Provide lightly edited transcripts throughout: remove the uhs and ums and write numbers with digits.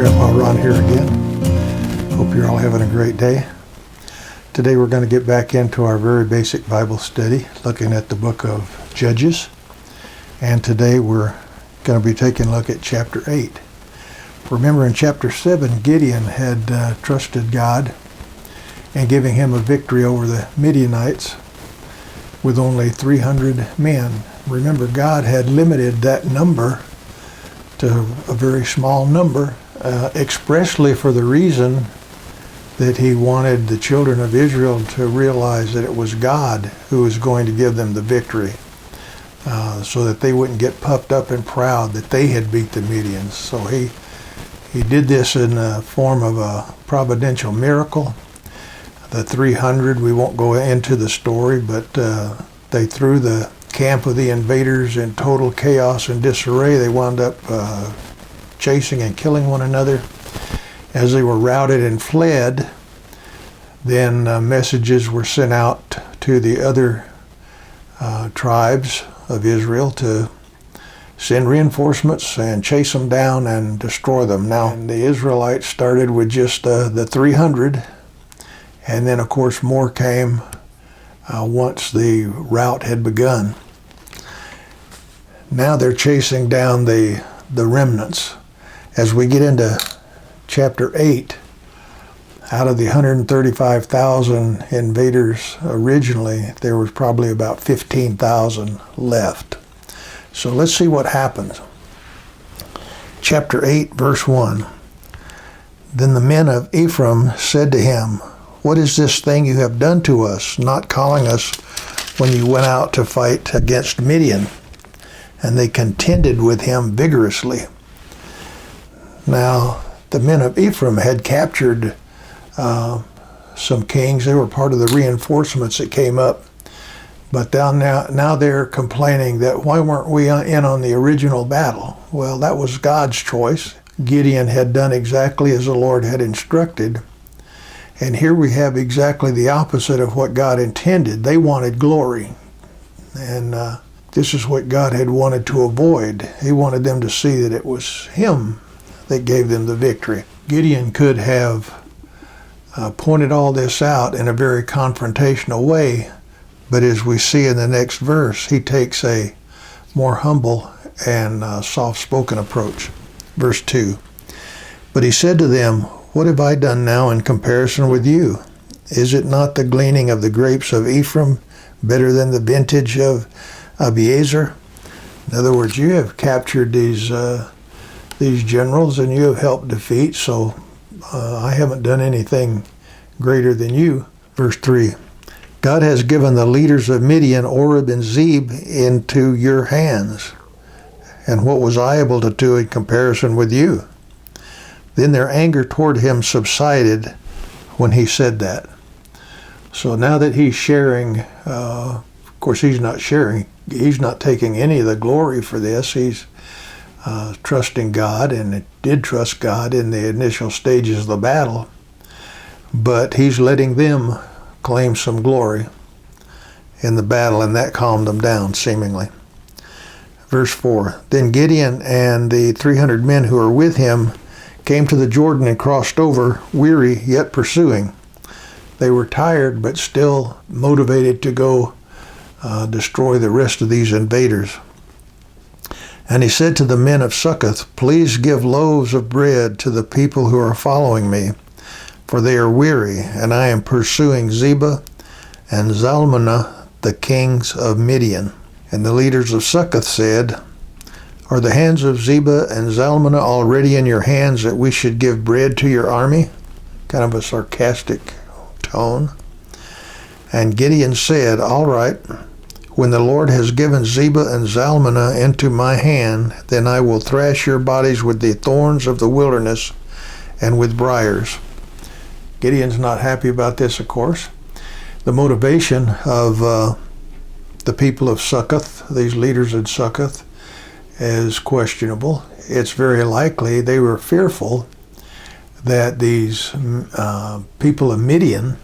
Grandpa Ron here again. Hope you're all having a great day. Today we're going to get back into our very basic Bible study, looking at the book of Judges. And today we're going to be taking a look at chapter 8. Remember in chapter 7, Gideon had trusted God and giving him a victory over the Midianites with only 300 men. Remember, God had limited that number to a very small number, expressly for the reason that he wanted the children of Israel to realize that it was God who was going to give them the victory, so that they wouldn't get puffed up and proud that they had beat the Midians. So he did this in the form of a providential miracle. The 300, we won't go into the story, but they threw the camp of the invaders in total chaos and disarray. They wound up chasing and killing one another. As they were routed and fled, then messages were sent out to the other tribes of Israel to send reinforcements and chase them down and destroy them. Now, the Israelites started with just the 300, and then of course more came once the rout had begun. Now they're chasing down the remnants. As we get into chapter 8, out of the 135,000 invaders originally, there was probably about 15,000 left. So let's see what happens. Chapter 8, verse 1. Then the men of Ephraim said to him, "What is this thing you have done to us, not calling us when you went out to fight against Midian?" And they contended with him vigorously. Now, the men of Ephraim had captured some kings. They were part of the reinforcements that came up. But now they're complaining that why weren't we in on the original battle? Well, that was God's choice. Gideon had done exactly as the Lord had instructed. And here we have exactly the opposite of what God intended. They wanted glory. And this is what God had wanted to avoid. He wanted them to see that it was Him that gave them the victory. Gideon could have pointed all this out in a very confrontational way, but as we see in the next verse, he takes a more humble and soft-spoken approach. Verse 2, "But he said to them, 'What have I done now in comparison with you? Is it not the gleaning of the grapes of Ephraim better than the vintage of Abiezer?'" In other words, you have captured these generals and you have helped defeat, so I haven't done anything greater than you. Verse 3, "God has given the leaders of Midian, Oreb and Zeb, into your hands. And what was I able to do in comparison with you?" Then their anger toward him subsided when he said that. So now that he's sharing, of course he's not sharing, he's not taking any of the glory for this. He's trusting God, and it did trust God in the initial stages of the battle. But he's letting them claim some glory in the battle, and that calmed them down, seemingly. Verse 4, "Then Gideon and the 300 men who were with him came to the Jordan and crossed over, weary yet pursuing." They were tired, but still motivated to go destroy the rest of these invaders. "And he said to the men of Succoth, 'Please give loaves of bread to the people who are following me, for they are weary, and I am pursuing Zebah and Zalmunna, the kings of Midian.' And the leaders of Succoth said, 'Are the hands of Zebah and Zalmunna already in your hands that we should give bread to your army?'" Kind of a sarcastic tone. And Gideon said, "All right, when the Lord has given Zebah and Zalmunna into my hand, then I will thrash your bodies with the thorns of the wilderness and with briars." Gideon's not happy about this, of course. The motivation of the people of Succoth, these leaders in Succoth, is questionable. It's very likely they were fearful that these people of Midian,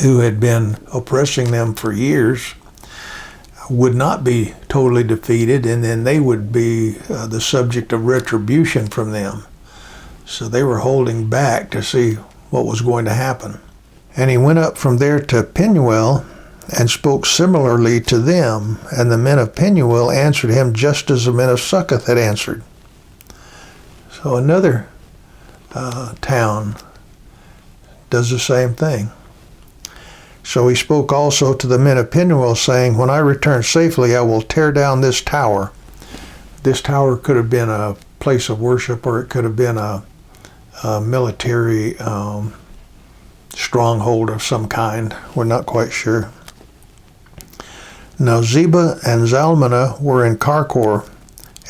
who had been oppressing them for years, would not be totally defeated, and then they would be the subject of retribution from them. So they were holding back to see what was going to happen. And he went up from there to Penuel and spoke similarly to them. And the men of Penuel answered him just as the men of Succoth had answered. So another town does the same thing. So he spoke also to the men of Penuel, saying, when I return safely, I will tear down this tower. This tower could have been a place of worship, or it could have been a military stronghold of some kind. We're not quite sure. Now Zebah and Zalmunna were in Karkor,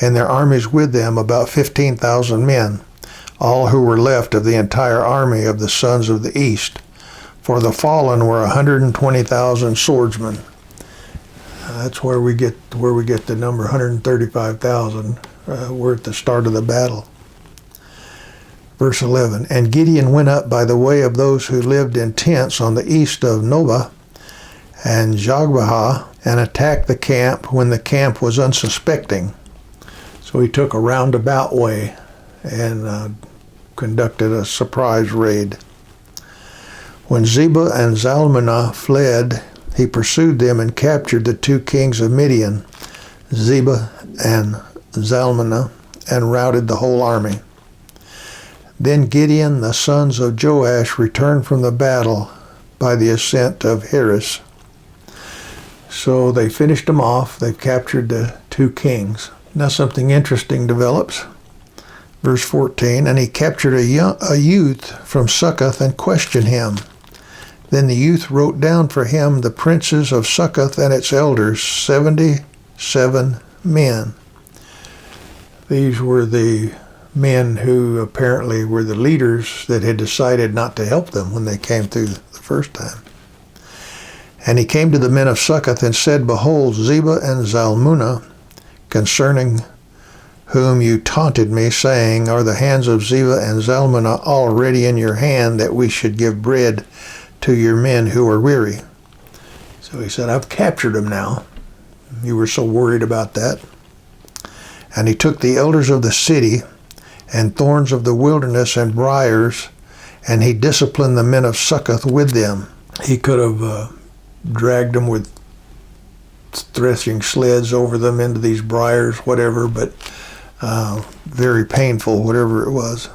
and their armies with them, about 15,000 men, all who were left of the entire army of the sons of the east. For the fallen were 120,000 swordsmen. That's where we get the number 135,000. We're at the start of the battle. Verse 11, and Gideon went up by the way of those who lived in tents on the east of Nobah and Jogbehah, and attacked the camp when the camp was unsuspecting. So he took a roundabout way and conducted a surprise raid. When Zebah and Zalmunna fled, he pursued them and captured the two kings of Midian, Zebah and Zalmunna, and routed the whole army. Then Gideon, the sons of Joash, returned from the battle by the ascent of Heres. So they finished them off. They've captured the two kings. Now something interesting develops. Verse 14, and he captured a youth from Succoth and questioned him. Then the youth wrote down for him the princes of Succoth and its elders, 77 men. These were the men who apparently were the leaders that had decided not to help them when they came through the first time. And he came to the men of Succoth and said, behold, Zebah and Zalmunna, concerning whom you taunted me, saying, are the hands of Zebah and Zalmunna already in your hand, that we should give bread to your men who are weary? So he said, I've captured them now. You were so worried about that. And he took the elders of the city and thorns of the wilderness and briars, and he disciplined the men of Succoth with them. He could have dragged them with threshing sleds over them into these briars, whatever, but very painful, whatever it was.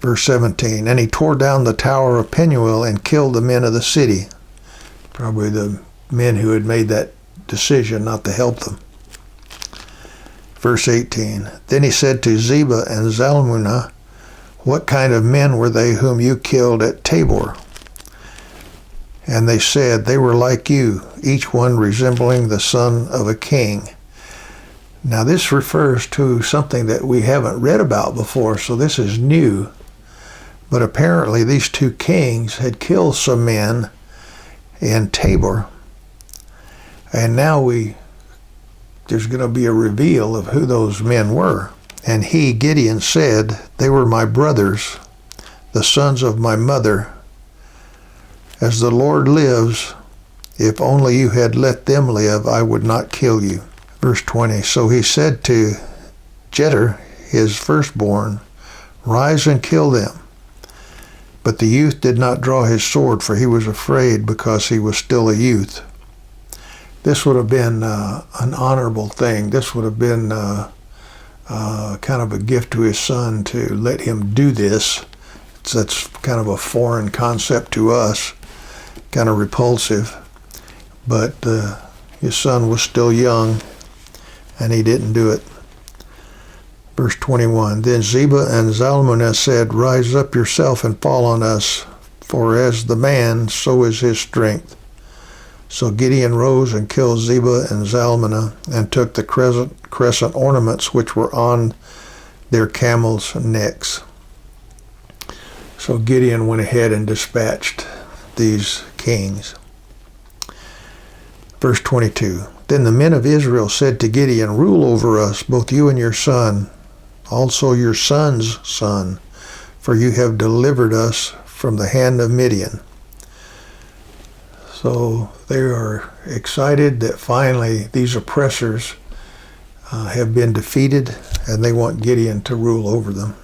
Verse 17, and he tore down the tower of Penuel and killed the men of the city, probably the men who had made that decision not to help them. Verse 18, then he said to Zebah and Zalmunna, what kind of men were they whom you killed at Tabor? And they said, they were like you, each one resembling the son of a king. Now this refers to something that we haven't read about before, so this is new. But apparently these two kings had killed some men in Tabor. And now there's going to be a reveal of who those men were. And he, Gideon, said, they were my brothers, the sons of my mother. As the Lord lives, if only you had let them live, I would not kill you. Verse 20, so he said to Jeter, his firstborn, rise and kill them. But the youth did not draw his sword, for he was afraid, because he was still a youth. This would have been an honorable thing. This would have been kind of a gift to his son to let him do this. That's kind of a foreign concept to us, kind of repulsive. But his son was still young, and he didn't do it. Verse 21, then Zebah and Zalmunna said, rise up yourself and fall on us, for as the man, so is his strength. So Gideon rose and killed Zebah and Zalmunna, and took the crescent ornaments which were on their camels' necks. So Gideon went ahead and dispatched these kings. Verse 22, then the men of Israel said to Gideon, rule over us, both you and your son, also your son's son, for you have delivered us from the hand of Midian. So they are excited that finally these oppressors have been defeated, and they want Gideon to rule over them.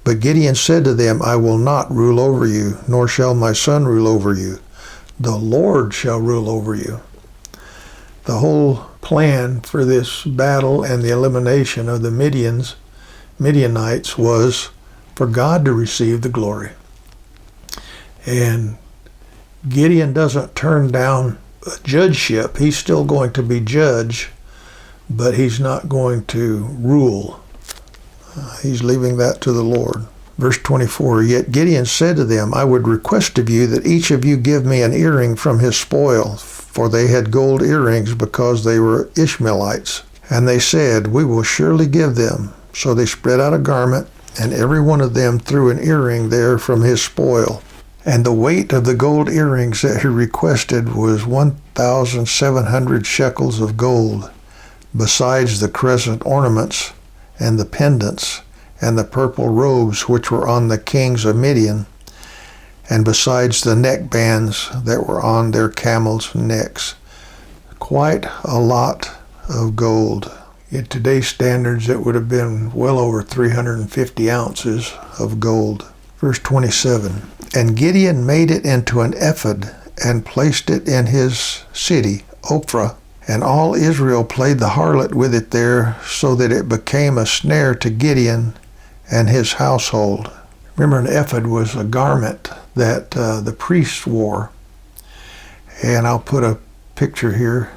But Gideon said to them, I will not rule over you, nor shall my son rule over you. The Lord shall rule over you. The whole plan for this battle and the elimination of the Midianites was for God to receive the glory. And Gideon doesn't turn down a judgeship. He's still going to be judge, but he's not going to rule. He's leaving that to the Lord. Verse 24, Yet Gideon said to them, I would request of you that each of you give me an earring from his spoil, for they had gold earrings because they were Ishmaelites. And they said, We will surely give them. So they spread out a garment, and every one of them threw an earring there from his spoil. And the weight of the gold earrings that he requested was 1,700 shekels of gold, besides the crescent ornaments and the pendants and the purple robes which were on the kings of Midian, and besides the neck bands that were on their camels' necks. Quite a lot of gold. In today's standards, it would have been well over 350 ounces of gold. Verse 27, And Gideon made it into an ephod and placed it in his city, Ophrah. And all Israel played the harlot with it there, so that it became a snare to Gideon and his household. Remember, an ephod was a garment that the priests wore. And I'll put a picture here.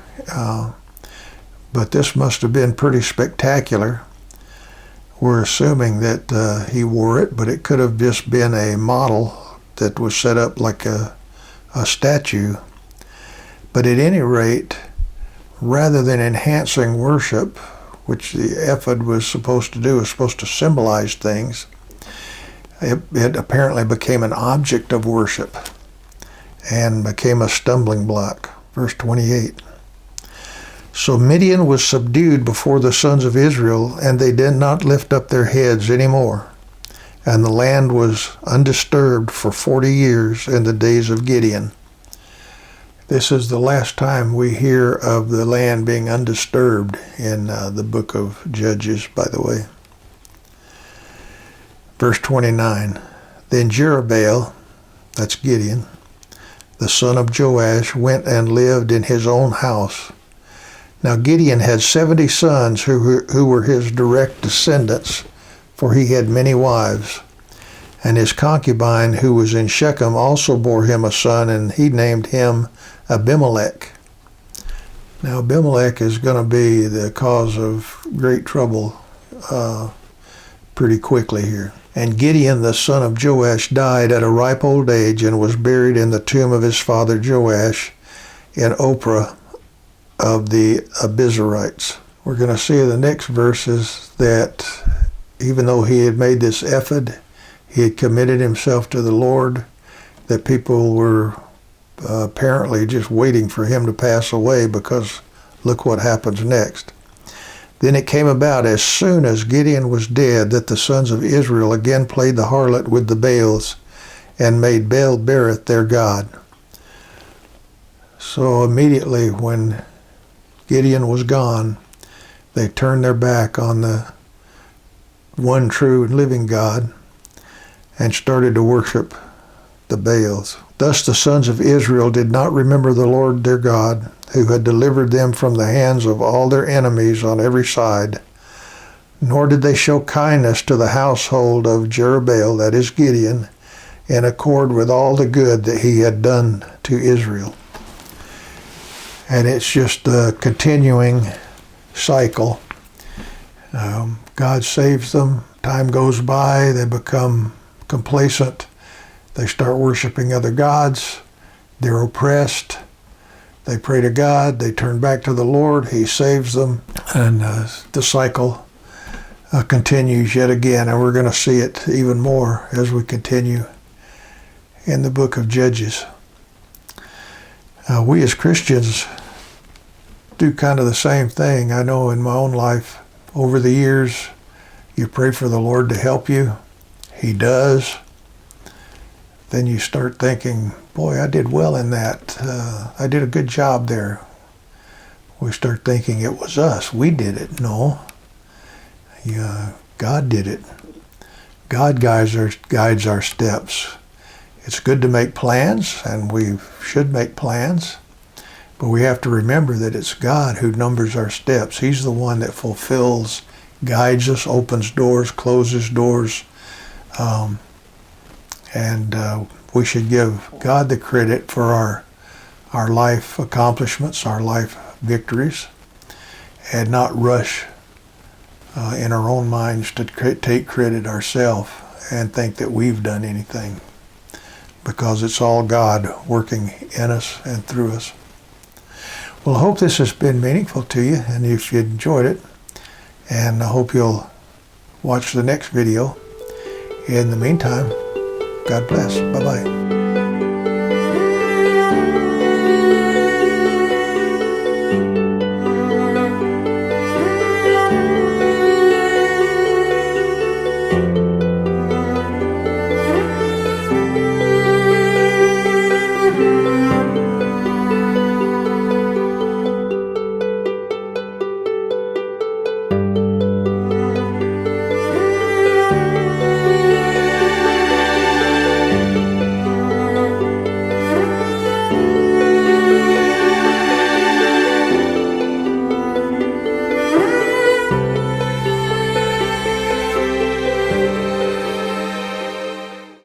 But this must have been pretty spectacular. We're assuming that he wore it, but it could have just been a model that was set up like a statue. But at any rate, rather than enhancing worship, which the ephod was supposed to do, was supposed to symbolize things, it apparently became an object of worship and became a stumbling block. Verse 28. So Midian was subdued before the sons of Israel, and they did not lift up their heads any more. And the land was undisturbed for 40 years in the days of Gideon. This is the last time we hear of the land being undisturbed in the book of Judges, by the way. Verse 29, Then Jerubbaal, that's Gideon, the son of Joash, went and lived in his own house. Now Gideon had 70 sons who were his direct descendants, for he had many wives. And his concubine, who was in Shechem, also bore him a son, and he named him Abimelech. Now Abimelech is going to be the cause of great trouble pretty quickly here. And Gideon, the son of Joash, died at a ripe old age and was buried in the tomb of his father Joash in Ophrah of the Abizarites. We're going to see in the next verses that even though he had made this ephod, he had committed himself to the Lord, that people were apparently just waiting for him to pass away, because look what happens next. Then it came about as soon as Gideon was dead that the sons of Israel again played the harlot with the Baals and made Baal-berith their god. So immediately when Gideon was gone, they turned their back on the one true and living God and started to worship the Baals. Thus the sons of Israel did not remember the Lord their God, who had delivered them from the hands of all their enemies on every side, nor did they show kindness to the household of Jerubbaal, that is Gideon, in accord with all the good that he had done to Israel. And it's just a continuing cycle. God saves them, time goes by, they become complacent, they start worshiping other gods, they're oppressed, they pray to God, they turn back to the Lord, he saves them, and the cycle continues yet again, and we're going to see it even more as we continue in the book of Judges. We as Christians do kind of the same thing. I know in my own life, over the years, you pray for the Lord to help you. He does. Then you start thinking, boy, I did well in that. I did a good job there. We start thinking it was us. We did it. No. God did it. God guides our steps. It's good to make plans, and we should make plans, but we have to remember that it's God who numbers our steps. He's the one that fulfills, guides us, opens doors, closes doors, and we should give God the credit for our life accomplishments, our life victories, and not rush in our own minds to take credit ourselves and think that we've done anything, because it's all God working in us and through us. Well, I hope this has been meaningful to you, and if you enjoyed it, and I hope you'll watch the next video. In the meantime, God bless. Bye-bye.